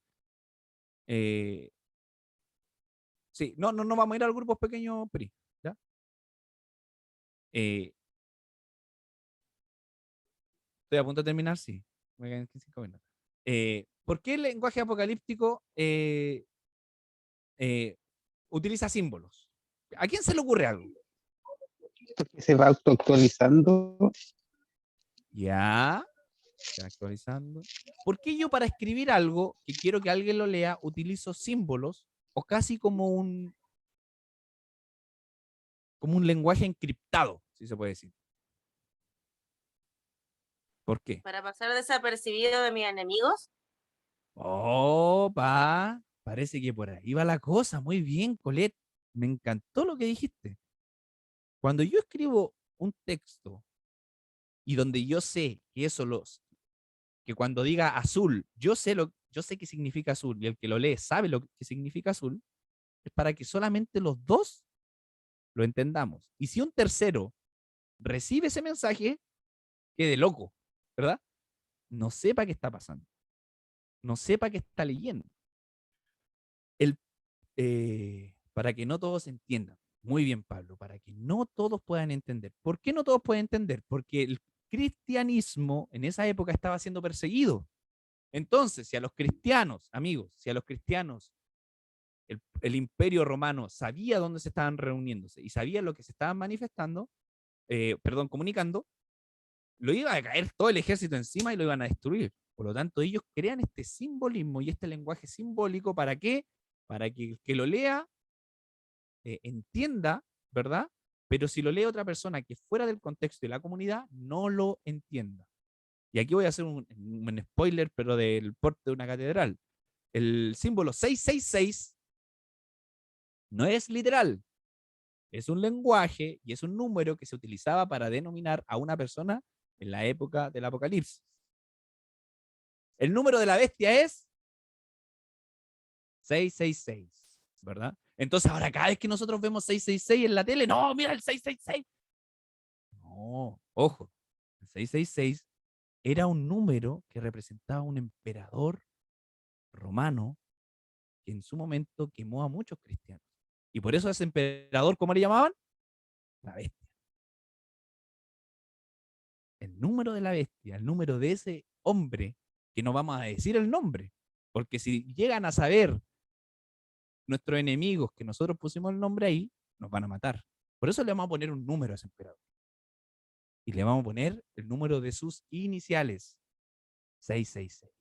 Sí, no vamos a ir a los grupos pequeños, PRI, ¿ya? Estoy a punto de terminar, sí. Me quedan 5 minutos. ¿Por qué el lenguaje apocalíptico utiliza símbolos? ¿A quién se le ocurre algo? Porque se va autoactualizando. Ya, está actualizando. ¿Por qué yo para escribir algo que quiero que alguien lo lea utilizo símbolos o casi como un lenguaje encriptado, si se puede decir? ¿Por qué? Para pasar desapercibido de mis enemigos. Parece que por ahí va la cosa. Muy bien, Colette. Me encantó lo que dijiste. Cuando yo escribo un texto y donde yo sé que que cuando diga azul, yo sé qué significa azul y el que lo lee sabe lo que significa azul, es para que solamente los dos lo entendamos. Y si un tercero recibe ese mensaje, quede loco, ¿verdad? No sepa qué está pasando. No sepa qué está leyendo. Para que no todos entiendan. Muy bien, Pablo, para que no todos puedan entender. ¿Por qué no todos pueden entender? Porque el cristianismo en esa época estaba siendo perseguido. Entonces, si a los cristianos, amigos, si a los cristianos el imperio romano sabía dónde se estaban reuniéndose y sabía lo que se estaban manifestando, comunicando, lo iba a caer todo el ejército encima y lo iban a destruir. Por lo tanto, ellos crean este simbolismo y este lenguaje simbólico, ¿para qué? Para que el que lo lea entienda, ¿verdad? Pero si lo lee otra persona que fuera del contexto de la comunidad, no lo entienda. Y aquí voy a hacer un spoiler, pero del porte de una catedral. El símbolo 666 no es literal, es un lenguaje y es un número que se utilizaba para denominar a una persona en la época del Apocalipsis. El número de la bestia es 666, ¿verdad? Entonces ahora cada vez que nosotros vemos 666 en la tele, no, mira el 666. No, ojo, el 666 era un número que representaba un emperador romano que en su momento quemó a muchos cristianos. Y por eso a ese emperador, ¿cómo le llamaban? La bestia. El número de la bestia, el número de ese hombre, que no vamos a decir el nombre, porque si llegan a saber nuestros enemigos que nosotros pusimos el nombre ahí, nos van a matar. Por eso le vamos a poner un número a ese emperador. Y le vamos a poner el número de sus iniciales, 666.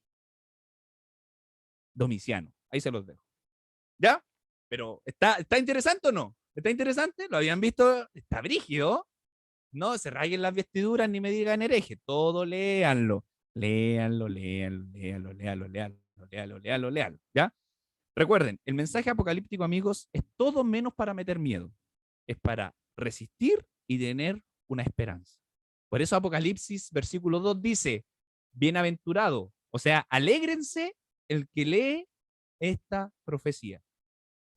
Domiciano. Ahí se los dejo. ¿Ya? Pero, ¿está interesante o no? ¿Está interesante? ¿Lo habían visto? Está brígido. No se rasguen las vestiduras ni me digan hereje. Todo léanlo. Léanlo, léanlo, léanlo, léanlo, léanlo, léanlo, léanlo, léanlo. ¿Ya? Recuerden, el mensaje apocalíptico, amigos, es todo menos para meter miedo. Es para resistir y tener una esperanza. Por eso Apocalipsis, versículo 2 dice, bienaventurado, o sea, alégrense el que lee esta profecía.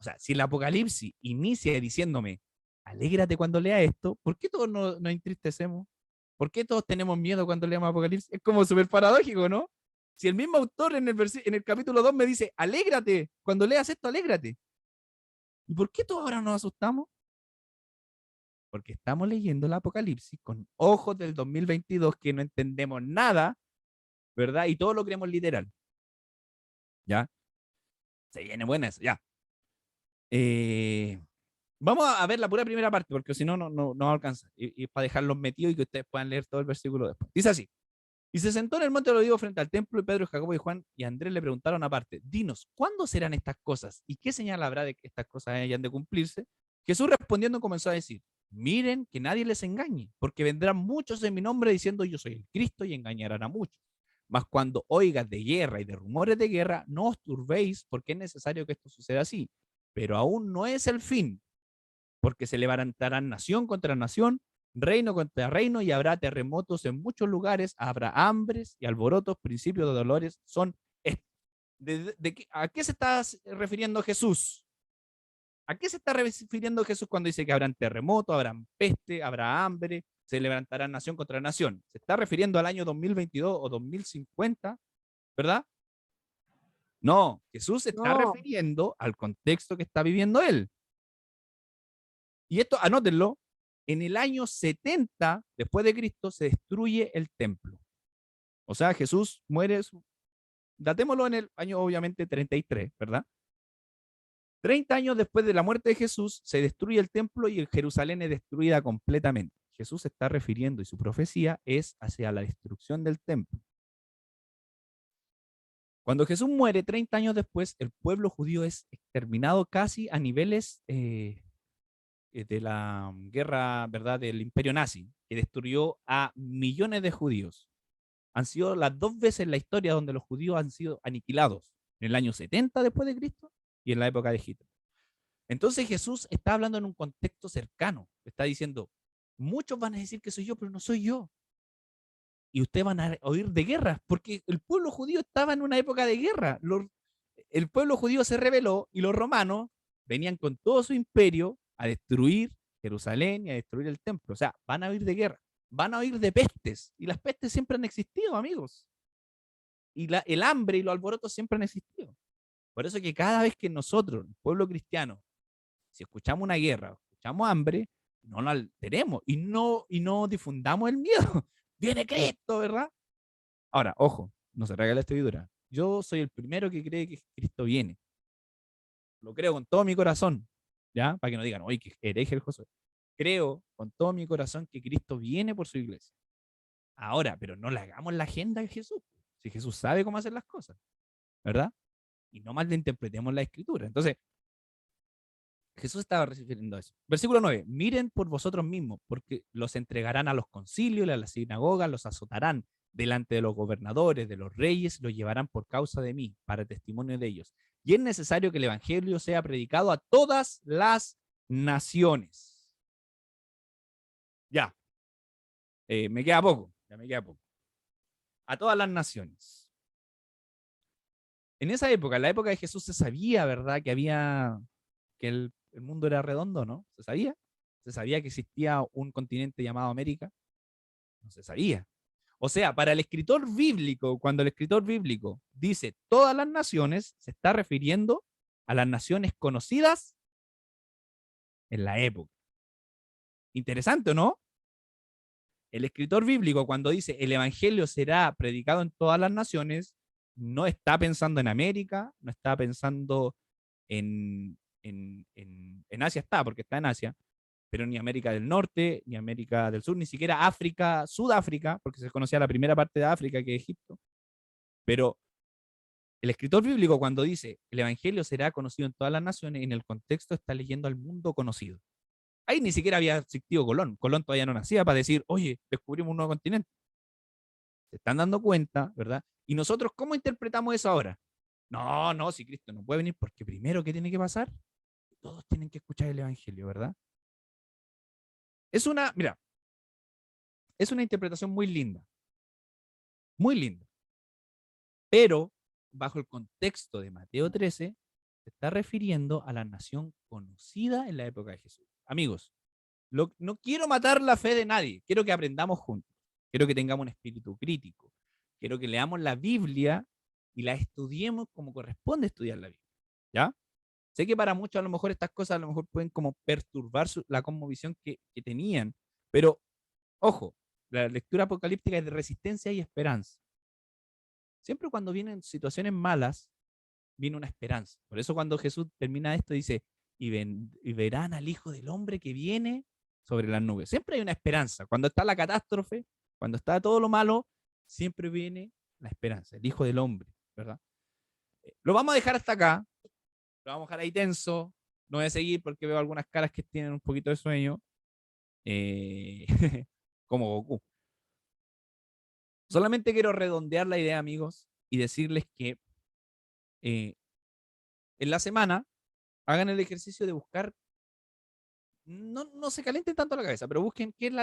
O sea, si el Apocalipsis inicia diciéndome, alégrate cuando lea esto, ¿por qué todos nos entristecemos? ¿Por qué todos tenemos miedo cuando leamos Apocalipsis? Es como súper paradójico, ¿no? Si el mismo autor en el capítulo 2 me dice, alégrate, cuando leas esto, alégrate. ¿Y por qué todos ahora nos asustamos? Porque estamos leyendo el Apocalipsis con ojos del 2022 que no entendemos nada, ¿verdad? Y todo lo creemos literal. ¿Ya? Se viene buena eso, ya. Vamos a ver la pura primera parte, porque si no, no alcanza. Y para dejarlos metidos y que ustedes puedan leer todo el versículo después. Dice así. Y se sentó en el monte de los Olivos frente al templo, y Pedro, Jacobo y Juan y Andrés le preguntaron aparte, dinos, ¿cuándo serán estas cosas? ¿Y qué señal habrá de que estas cosas hayan de cumplirse? Jesús respondiendo comenzó a decir, miren que nadie les engañe, porque vendrán muchos en mi nombre diciendo yo soy el Cristo y engañarán a muchos. Mas cuando oigas de guerra y de rumores de guerra, no os turbéis, porque es necesario que esto suceda así. Pero aún no es el fin, porque se levantarán nación contra nación, reino contra reino, y habrá terremotos en muchos lugares, habrá hambres y alborotos, principios de dolores. Son ¿a qué se está refiriendo Jesús? ¿A qué se está refiriendo Jesús cuando dice que habrán terremotos, habrán peste, habrá hambre, se levantará nación contra nación? Se está refiriendo al año 2022 o 2050, ¿verdad? No, Jesús se está No. refiriendo al contexto que está viviendo él. Y esto, anótenlo, en el año 70 después de Cristo se destruye el templo. O sea, Jesús muere, datémoslo en el año obviamente 33, ¿verdad? 30 años después de la muerte de Jesús se destruye el templo y Jerusalén es destruida completamente. Jesús se está refiriendo y su profecía es hacia la destrucción del templo. Cuando Jesús muere 30 años después, el pueblo judío es exterminado casi a niveles de la guerra, ¿verdad?, del imperio nazi, que destruyó a millones de judíos. Han sido las dos veces en la historia donde los judíos han sido aniquilados, en el año 70 después de Cristo y en la época de Hitler. Entonces Jesús está hablando en un contexto cercano, está diciendo, muchos van a decir que soy yo, pero no soy yo. Y ustedes van a oír de guerras, porque el pueblo judío estaba en una época de guerra. El pueblo judío se rebeló y los romanos venían con todo su imperio a destruir Jerusalén y a destruir el templo. O sea, van a oír de guerra, van a oír de pestes. Y las pestes siempre han existido, amigos. Y el hambre y los alborotos siempre han existido. Por eso que cada vez que nosotros, el pueblo cristiano, si escuchamos una guerra, escuchamos hambre, no la alteremos y no difundamos el miedo. Viene Cristo, ¿verdad? Ahora, ojo, no se regala esta vidura. Yo soy el primero que cree que Cristo viene. Lo creo con todo mi corazón, ¿ya? Para que no digan, oye, que hereje el Josué. Creo con todo mi corazón que Cristo viene por su iglesia. Ahora, pero no le hagamos la agenda de Jesús. Si Jesús sabe cómo hacer las cosas, ¿verdad? Y no malinterpretemos la escritura. Entonces, Jesús estaba refiriendo a eso. Versículo 9. Miren por vosotros mismos, porque los entregarán a los concilios, a las sinagogas, los azotarán delante de los gobernadores, de los reyes, los llevarán por causa de mí, para testimonio de ellos. Y es necesario que el evangelio sea predicado a todas las naciones. Ya. Me queda poco. Ya me queda poco. A todas las naciones. En esa época, en la época de Jesús, se sabía, ¿verdad?, que el mundo era redondo, ¿no? ¿Se sabía? ¿Se sabía que existía un continente llamado América? No se sabía. O sea, para el escritor bíblico, cuando el escritor bíblico dice todas las naciones, se está refiriendo a las naciones conocidas en la época. Interesante, ¿no? El escritor bíblico, cuando dice el evangelio será predicado en todas las naciones, no está pensando en América, no está pensando en Asia, está, porque está en Asia, pero ni América del Norte, ni América del Sur, ni siquiera África, Sudáfrica, porque se conocía la primera parte de África, que es Egipto. Pero el escritor bíblico, cuando dice el evangelio será conocido en todas las naciones, en el contexto está leyendo al mundo conocido. Ahí ni siquiera había existido Colón. Colón todavía no nacía para decir, oye, descubrimos un nuevo continente. Se están dando cuenta, ¿verdad? Y nosotros, ¿cómo interpretamos eso ahora? No, si Cristo no puede venir, porque primero, ¿qué tiene que pasar? Todos tienen que escuchar el evangelio, ¿verdad? Mira, es una interpretación muy linda. Muy linda. Pero, bajo el contexto de Mateo 13, se está refiriendo a la nación conocida en la época de Jesús. Amigos, no quiero matar la fe de nadie, quiero que aprendamos juntos, quiero que tengamos un espíritu crítico, quiero que leamos la Biblia y la estudiemos como corresponde estudiar la Biblia, ¿ya? Sé que para muchos a lo mejor estas cosas a lo mejor pueden como perturbar la cosmovisión que tenían, pero ojo, la lectura apocalíptica es de resistencia y esperanza. Siempre cuando vienen situaciones malas, viene una esperanza. Por eso cuando Jesús termina esto dice, y verán al Hijo del Hombre que viene sobre las nubes. Siempre hay una esperanza. Cuando está la catástrofe, cuando está todo lo malo, siempre viene la esperanza, el Hijo del Hombre, ¿verdad? Lo vamos a dejar hasta acá, lo vamos a dejar ahí tenso, no voy a seguir porque veo algunas caras que tienen un poquito de sueño, eh, como Goku. Solamente quiero redondear la idea, amigos, y decirles que en la semana hagan el ejercicio de buscar, no se calienten tanto la cabeza, pero busquen qué es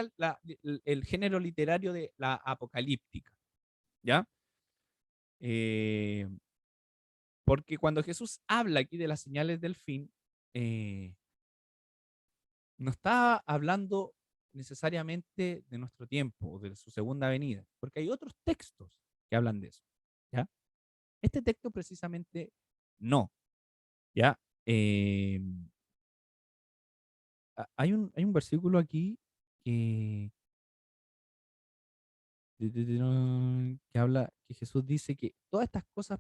el género literario de la apocalíptica, ¿ya? Porque cuando Jesús habla aquí de las señales del fin, no está hablando necesariamente de nuestro tiempo o de su segunda venida, porque hay otros textos que hablan de eso, ¿ya? Este texto precisamente no, ¿ya? Hay un versículo aquí que, que habla, que Jesús dice que todas estas cosas,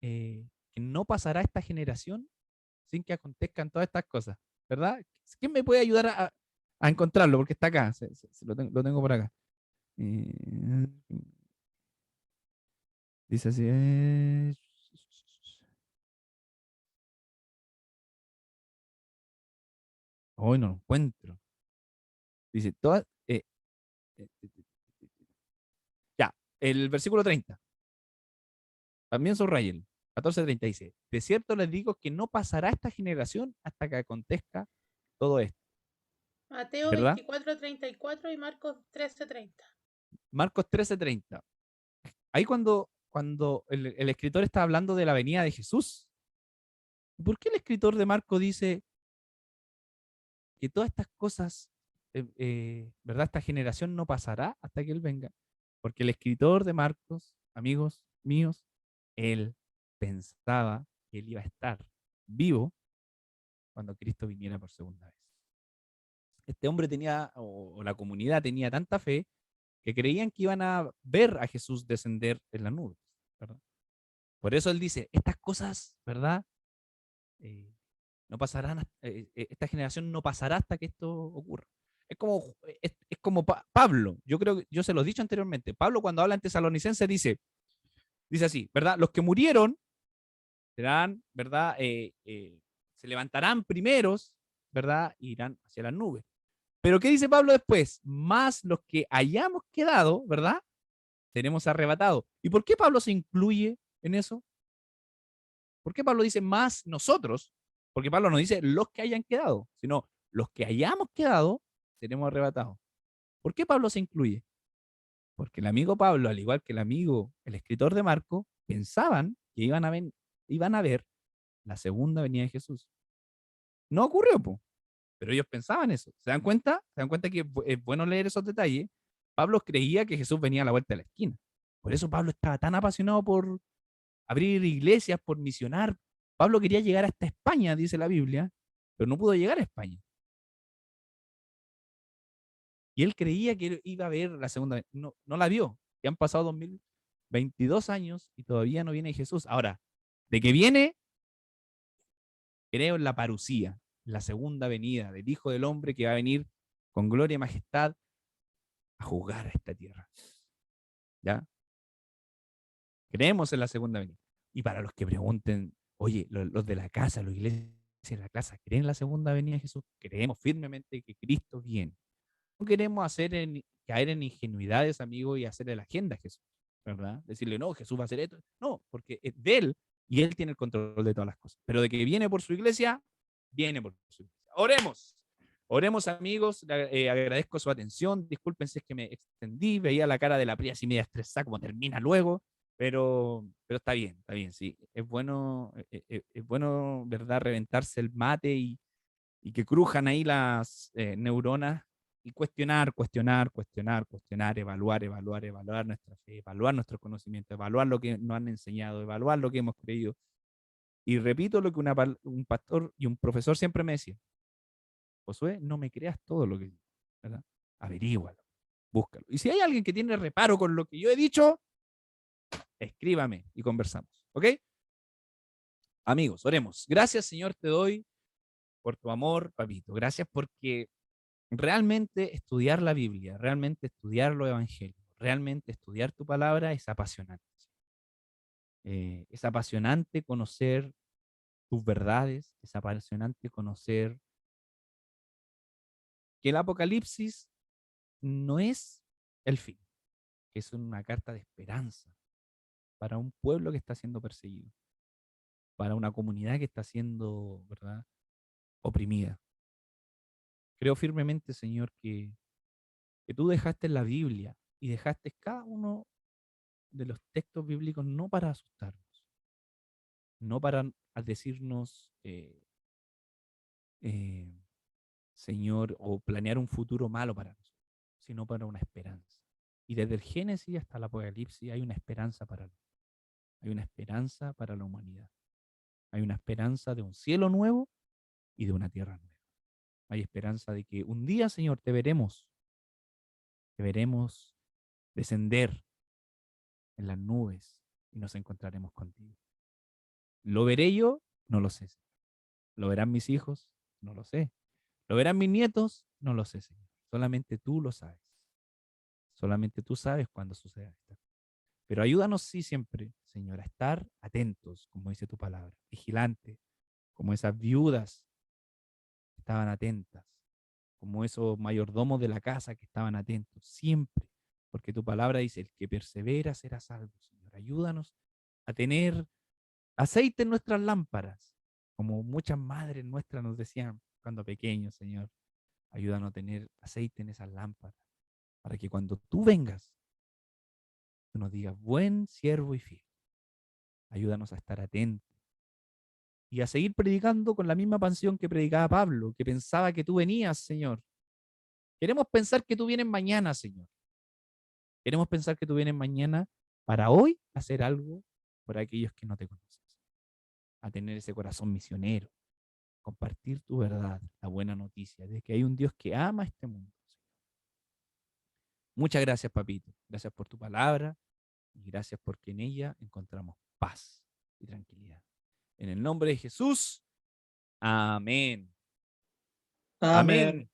que no pasará esta generación sin que acontezcan todas estas cosas, ¿verdad? ¿Quién me puede ayudar a encontrarlo? Porque está acá, lo tengo por acá. Eh, dice así, hoy no lo encuentro. Dice, todas, ya, el versículo 30. También subrayen. 14:30 dice, de cierto les digo que no pasará esta generación hasta que acontezca todo esto, Mateo ¿verdad? 24:34 y Marcos 13:30. Marcos 13:30. Ahí cuando el escritor está hablando de la venida de Jesús, ¿por qué el escritor de Marcos dice que todas estas cosas, ¿verdad? Esta generación no pasará hasta que Él venga? Porque el escritor de Marcos, amigos míos, él pensaba que Él iba a estar vivo cuando Cristo viniera por segunda vez. Este hombre tenía, o la comunidad tenía tanta fe, que creían que iban a ver a Jesús descender en la nube, ¿verdad? Por eso él dice, estas cosas, ¿verdad? No pasarán, esta generación no pasará hasta que esto ocurra. Es como Pablo, yo creo que yo se lo he dicho anteriormente. Pablo cuando habla en Tesalonicenses dice así, ¿verdad? Los que murieron serán, ¿verdad? Se levantarán primeros, ¿verdad? E irán hacia las nubes. Pero ¿qué dice Pablo después? Más los que hayamos quedado, ¿verdad? Seremos arrebatados. ¿Y por qué Pablo se incluye en eso? ¿Por qué Pablo dice más nosotros? Porque Pablo no dice los que hayan quedado, sino los que hayamos quedado seremos arrebatados. ¿Por qué Pablo se incluye? Porque el amigo Pablo, al igual que el escritor de Marco, pensaban que iban a ver la segunda venida de Jesús. No ocurrió, po, pero ellos pensaban eso. ¿Se dan cuenta? ¿Se dan cuenta que es bueno leer esos detalles? Pablo creía que Jesús venía a la vuelta de la esquina. Por eso Pablo estaba tan apasionado por abrir iglesias, por misionar. Pablo quería llegar hasta España, dice la Biblia, pero no pudo llegar a España. Y él creía que iba a ver la segunda vez. No, no la vio. Ya han pasado 2022 años y todavía no viene Jesús. Ahora, de que viene, creo en la parucía, la segunda venida del Hijo del Hombre que va a venir con gloria y majestad a juzgar a esta tierra. ¿Ya? Creemos en la segunda venida. Y para los que pregunten, oye, los de la casa, los iglesias de la casa, ¿creen en la segunda venida de Jesús? Creemos firmemente que Cristo viene. No queremos caer en ingenuidades, amigos, y hacerle la agenda a Jesús, ¿verdad? Decirle, no, Jesús va a hacer esto. No, porque es de Él y Él tiene el control de todas las cosas. Pero de que viene por su iglesia, viene por su iglesia. Oremos. Oremos, amigos. Agradezco su atención. Disculpen si es que me extendí. Veía la cara de la Priya así media estresada, como termina luego. Pero está bien, sí. Es bueno, ¿verdad? Reventarse el mate y que crujan ahí las neuronas y cuestionar, evaluar nuestra fe, evaluar nuestro conocimiento, evaluar lo que nos han enseñado, evaluar lo que hemos creído. Y repito lo que un pastor y un profesor siempre me decía. Josué, no me creas todo lo que digo, ¿verdad? Averígualo, búscalo. Y si hay alguien que tiene reparo con lo que yo he dicho, escríbame y conversamos. ¿Ok? Amigos, oremos. Gracias, Señor, te doy por tu amor, papito. Gracias porque realmente estudiar la Biblia, realmente estudiar los evangelios, realmente estudiar tu palabra es apasionante. Es apasionante conocer tus verdades, es apasionante conocer que el Apocalipsis no es el fin, que es una carta de esperanza para un pueblo que está siendo perseguido, para una comunidad que está siendo, ¿verdad?, oprimida. Creo firmemente, Señor, que tú dejaste en la Biblia y dejaste cada uno de los textos bíblicos no para asustarnos, no para decirnos, eh, Señor, o planear un futuro malo para nosotros, sino para una esperanza. Y desde el Génesis hasta el Apocalipsis hay una esperanza para hay una esperanza para la humanidad. Hay una esperanza de un cielo nuevo y de una tierra nueva. Hay esperanza de que un día, Señor, te veremos descender en las nubes y nos encontraremos contigo. ¿Lo veré yo? No lo sé. ¿Lo verán mis hijos? No lo sé. ¿Lo verán mis nietos? No lo sé, Señor. Solamente tú lo sabes. Solamente tú sabes cuándo suceda esto. Pero ayúdanos, sí, siempre, Señor, a estar atentos, como dice tu palabra, vigilantes, como esas viudas que estaban atentas, como esos mayordomos de la casa que estaban atentos, siempre, porque tu palabra dice, el que persevera será salvo, Señor. Ayúdanos a tener aceite en nuestras lámparas, como muchas madres nuestras nos decían cuando pequeños, Señor. Ayúdanos a tener aceite en esas lámparas, para que cuando tú vengas, tú nos digas, buen siervo y fiel. Ayúdanos a estar atentos y a seguir predicando con la misma pasión que predicaba Pablo, que pensaba que tú venías, Señor. Queremos pensar que tú vienes mañana, Señor. Queremos pensar que tú vienes mañana para hoy hacer algo por aquellos que no te conocen. A tener ese corazón misionero, compartir tu verdad, la buena noticia de que hay un Dios que ama este mundo. Muchas gracias, papito. Gracias por tu palabra y gracias porque en ella encontramos paz y tranquilidad. En el nombre de Jesús, amén. Amén. Amén.